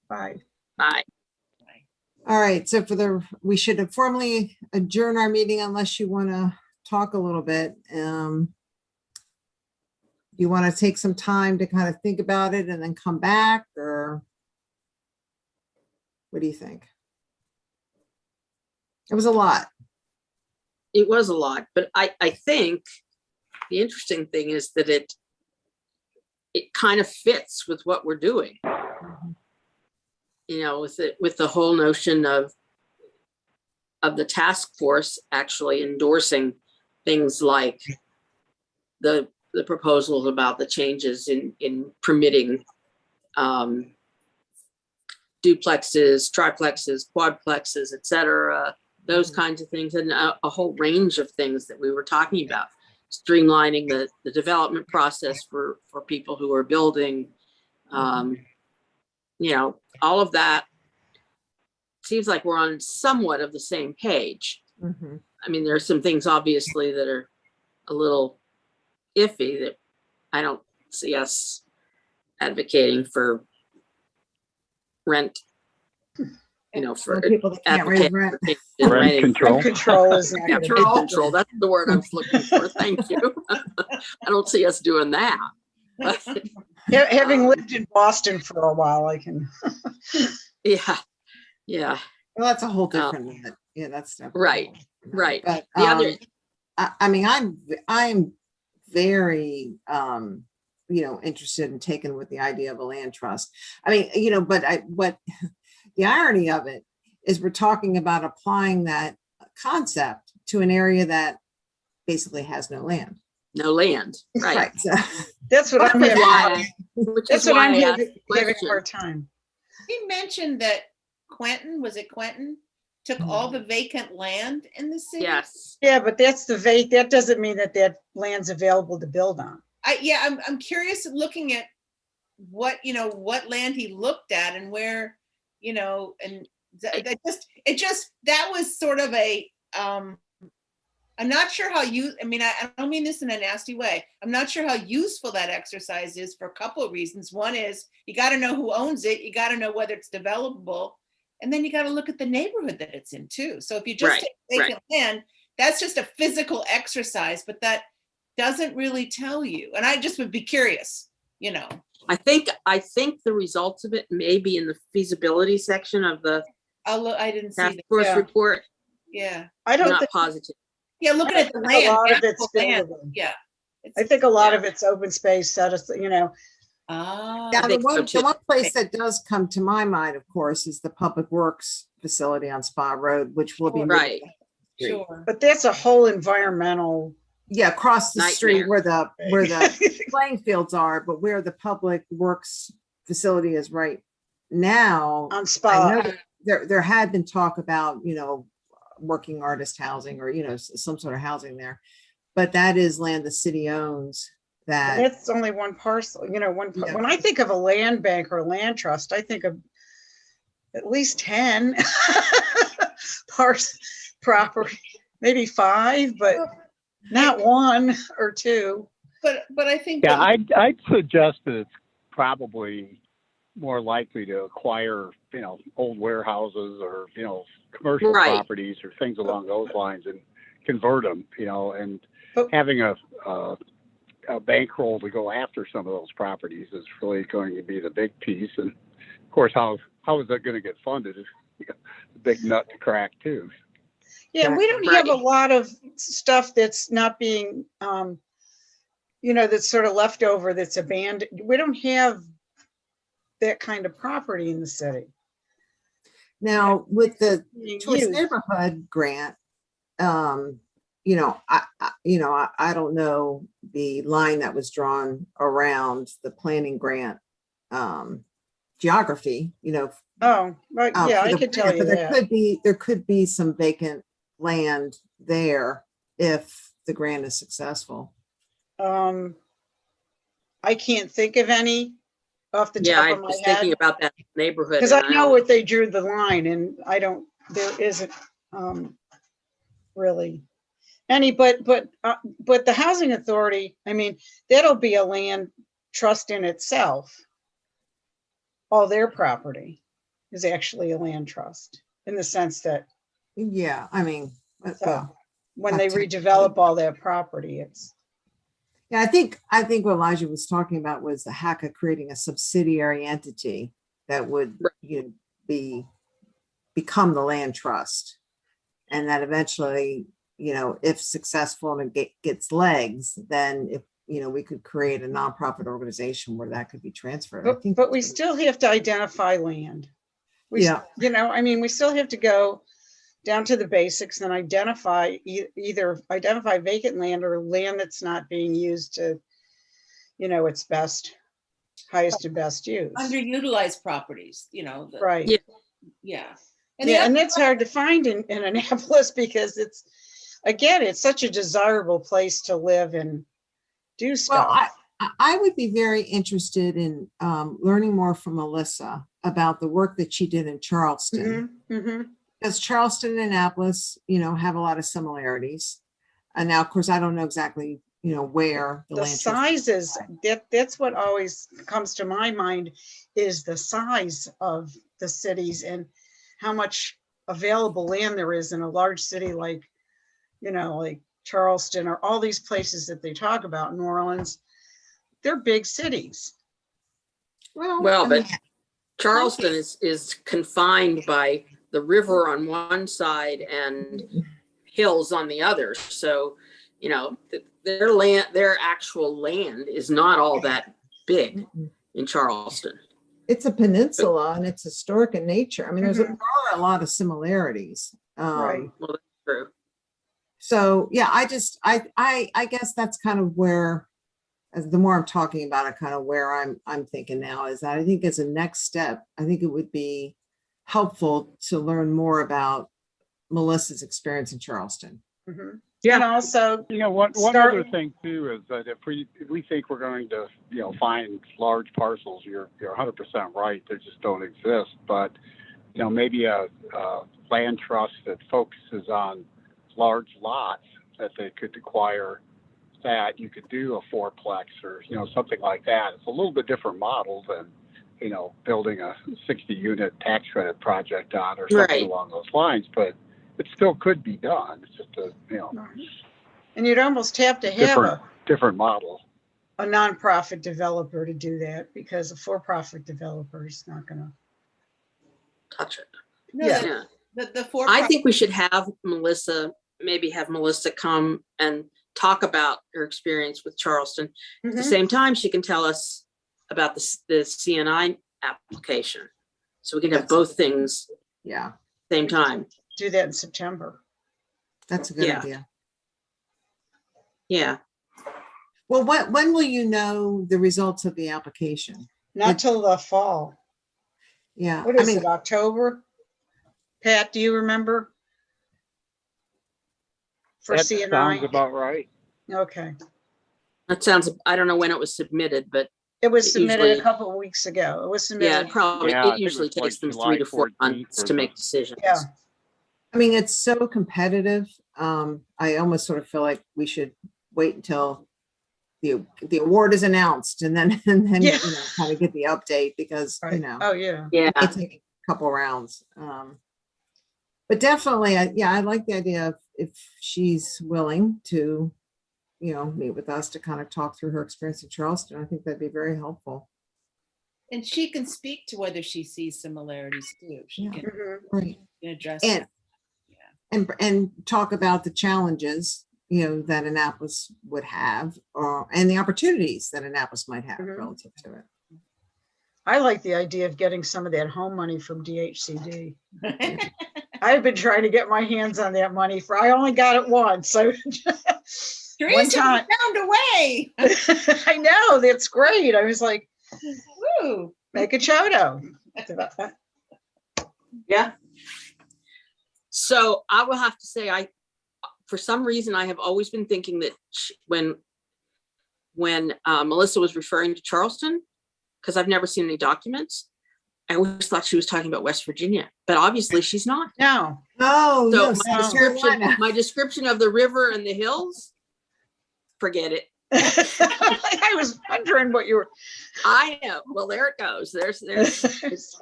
Bye. Bye. All right. So we should formally adjourn our meeting unless you want to talk a little bit. You want to take some time to kind of think about it and then come back, or what do you think? It was a lot. It was a lot, but I think the interesting thing is that it kind of fits with what we're doing. With the whole notion of the task force actually endorsing things like the proposals about the changes in permitting duplexes, triplexes, quadplexes, et cetera, those kinds of things, and a whole range of things that we were talking about, streamlining the development process for people who are building. All of that seems like we're on somewhat of the same page. Mhm. I mean, there are some things obviously that are a little iffy that I don't see us advocating for rent, for For people that can't raise advocating rent. for changes in Rent renting. control. Rent control is not Yeah, gonna rent be- control, that's the word I was looking for. Thank you. I don't see us doing that. But, Having lived in Boston for a while, I can. yeah, Well, that's a whole different, yeah, that's. definitely a Right, whole different- right. But, The other, I mean, I'm very, interested in taking with the idea of a land trust. I mean, but what the irony of it is, we're talking about applying that concept to an area that basically has no land. no land, right. So, That's what I'm Which is having. why which That's is what why I'm I asked having the a question. hard time. He mentioned that Quentin took all the vacant land in the city? Yes. Yeah, but that's that doesn't mean that that land's available to build on. I'm curious looking at what, what land he looked at and where, and that was sort of I'm not sure how I don't mean this in a nasty way. I'm not sure how useful that exercise is for a couple of reasons. One is you got to know who owns it. You got to know whether it's developable. And then you got to look at the neighborhood that it's in too. So if you just take vacant land, that's just a physical exercise, but that doesn't really tell you. And I just would be curious, I think the results of it may be in the feasibility section of the I didn't see task that. force Yeah. report. Yeah. I I'm don't not think positive. Yeah, looking at the a land. lot of the it's actual land, buildable. Yeah. I think a lot Yeah. of it's open space, Ah. Now, the think so, one, too. the one place that does come to my mind, of course, is the Public Works facility on Spa Road, which will be. moved Right. to the street. Sure. but that's a whole environmental. Yeah, across the street Nightmare. where the playing fields are, but where the Public Works facility is right now. On I Spa. know that there had been talk about, working artist housing or, some sort of housing there. But that is land the city owns that. That's only one parcel, Yeah. when I think of a land bank or a land trust, I think of at least 10 property, maybe 5, but not 1 or 2. But I think. Yeah, that- I'd suggest that it's probably more likely to acquire, old warehouses or, commercial Right. properties or things along those lines and convert them, and But- having a bankroll to go after some of those properties is really going to be the big piece. And of course, how is that going to get funded is a big nut to crack too. Yeah, we don't have a Right. lot of stuff that's not being, that's sort of left over, that's abandoned. We don't have that kind of property in the city. Now, with the being Choice used. Neighborhood Grant, I don't know the line that was drawn around the planning grant geography, Oh, right, yeah, for I the could tell grant, you but that. there could be some vacant land there if the grant is successful. I can't think of any off the Yeah, top I of my was thinking head, about that neighborhood. because I and know don't- where they drew the line, and there isn't really any, but the housing authority, that'll be a land trust in itself. All their property is actually a land trust, in the sense that Yeah, well, when they Okay. redevelop all that property, it's, yeah, I think what Elijah was talking about was the hack of creating a subsidiary entity that would, Right. become the land trust. And that eventually, if successful and it gets legs, then if, we could create a nonprofit organization where that could be transferred. I think but we that's- still have to identify land. We s- Yeah. we still have to go down to the basics and identify either identify vacant land or land that's not being used to, its highest and best use. Underutilized properties, Right. Yeah. yeah. Yeah, and that's hard to find in Annapolis, because it's such a desirable place to live and do Well, stuff. I would be very interested in learning more from Alyssa about the work that she did in Charleston. Mhm, mhm. Because Charleston and Annapolis, have a lot of similarities. And now, of course, I don't know exactly, where the The land trust. sizes, that's what always comes to my mind, is the size of the cities and how much available land there is in a large city like Charleston, or all these places that they talk about, New Orleans. They're big cities. Well, I but mean, Charleston is confined by the river on one side and hills on the other. So, their actual land is not all that big in Charleston. it's a peninsula and it's historic in nature. I mean, there Mhm. are a lot of similarities. Right. Well, that's true. So, yeah, I guess that's kind of where, as the more I'm talking about it, kind of where I'm thinking now is that I think as a next step, I think it would be helpful to learn more about Melissa's experience in Charleston. Mhm. Yeah. And also, You know, one Start- other thing too is that if we think we're going to, find large parcels, you're 100% right. They just don't exist. But, maybe a land trust that focuses on large lots that they could acquire, that you could do a fourplex or, something like that. It's a little bit different model than, building a 60-unit tax credit project on or something Right. along those lines. But it still could be done. It's just and you'd almost have to have different model. a nonprofit developer to do that, because a for-profit developer is not gonna. Touch it. No, Yeah. the four. I think we should have Melissa come and talk about her experience with Charleston. At the Mhm. same time, she can tell us about the CNI application. So we can have That's- both things Yeah, same time. Do that in September. that's a good Yeah. idea. Yeah. Well, when will you know the results of the application? Not till the fall. Yeah, What I is mean, it, October? Pat, do you remember? For That sounds CNI? about right. Okay. That sounds, I don't know when it was submitted, but It was It submitted usually- a couple of weeks ago. It was yeah, submitted. probably, Yeah, I think it it usually was like takes them July 3 to 4 14th months or to make the- decisions. Yeah. I mean, it's so competitive. I almost sort of feel like we should wait until the award is announced and then Yeah. kind of get the update, because Right. it Oh, yeah. Yeah. may take a couple rounds. But definitely, I like the idea of if she's willing to, meet with us to kind of talk through her experience in Charleston. I think that'd be very helpful. And she can speak to whether she sees similarities too. She Yeah. can Mhm. Right. address And it. and talk about the challenges, that Annapolis would have, and the opportunities that Annapolis might have Mhm. relative to it. I like the idea of getting some of that home money from DHCD. I've been trying to get my hands on that money I only got it once, so. One Teresa, time, we found a way. I know, that's great. I was like, Woo. make a choto. Yeah. So I will have to say, for some reason, I have always been thinking that when Melissa was referring to Charleston, because I've never seen any documents, I always thought she was talking about West Virginia, but obviously she's not. No, Oh, So no, my South description, Carolina. my description of the river and the hills, forget it. I was wondering what you were. I know. Well, there it goes. There's,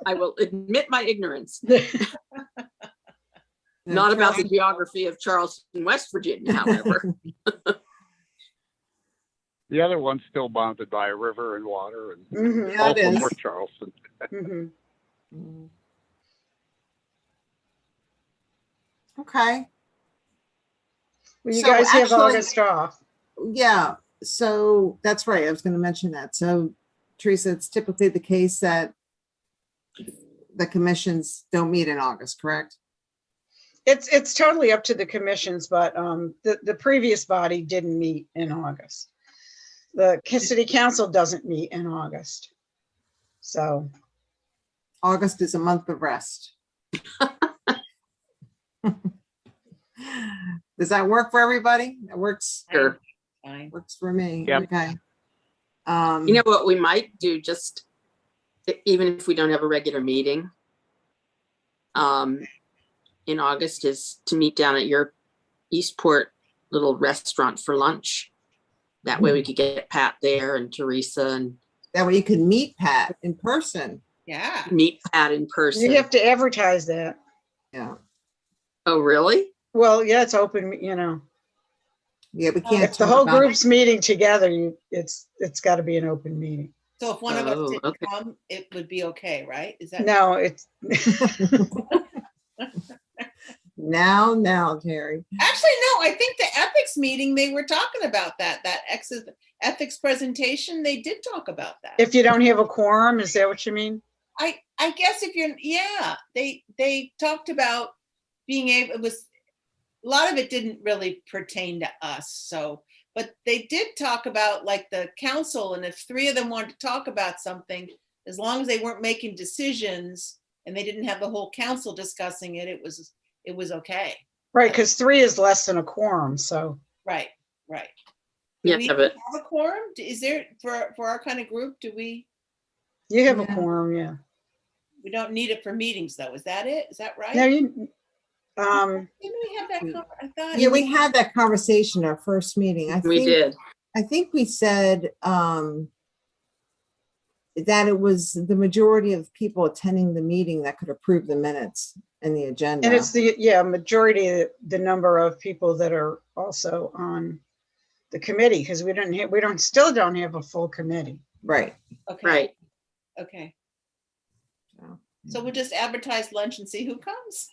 I will admit my ignorance, not about the geography of Charleston, West Virginia, however. The other one's still bounded by a river and water, and Mhm, Yeah, it also is. North Charleston. mhm. Mm. Okay, Well, you So guys have actually- August off. yeah, so that's right. I was gonna mention that. So Teresa, it's typically the case that the commissions don't meet in August, correct? It's totally up to the commissions, but the previous body didn't meet in August. The city council doesn't meet in August. So, August is a month of rest. Does that work for everybody? It works, Sure. Fine. works for me. Yep. Okay. You know what we might do, just even if we don't have a regular meeting in August, is to meet down at your Eastport little restaurant for lunch. That way we could get Pat there and Teresa and That way you can meet Pat in person. Yeah. meet Pat in person. you have to advertise that. Yeah. Oh, really? Well, yeah, it's open, Yeah, we can't. if the talk whole about- group's meeting together, it's got to be an open meeting. So if one of us Oh, didn't okay. come, it would be okay, right? Is that? No, it's, Now, Terry. Actually, no, I think the ethics meeting, they were talking about that ethics presentation, they did talk about that. if you don't have a quorum, is that what you mean? I guess if you're, yeah, they talked about being able, it was, a lot of it didn't really pertain to us, so, but they did talk about like the council, and if three of them wanted to talk about something, as long as they weren't making decisions and they didn't have the whole council discussing it, it it was okay. Right, because 3 is less than a quorum, so. Right, right. Do Yeah, we but have a quorum? Is there, for our kind of group, You have a Yeah. quorum, yeah. we don't need it for meetings though, is that it? Is that right? No, you, Didn't we have that, We- I thought. Yeah, we had that conversation our first meeting. we did. I think we said that it was the majority of people attending the meeting that could approve the minutes and the agenda. and it's the, yeah, majority of the number of people that are also on the committee, because we still don't have a full committee. Right. Okay, Right. okay. So, So we'll just advertise lunch and see who comes.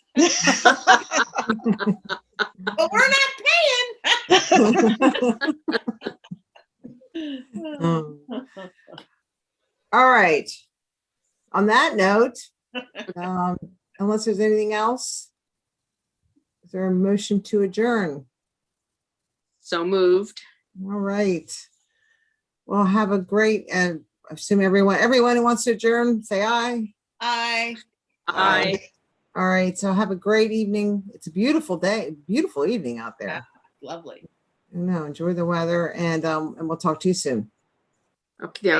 But we're not paying. Um, All right. On that note, unless there's anything else, is there a motion to adjourn? So moved. All right. Well, have a great, and I assume everyone who wants to adjourn, say aye. I. I All right. So have a great evening. It's a beautiful day, beautiful evening out there. Lovely. I know. Enjoy the weather, and we'll talk to you soon. okay.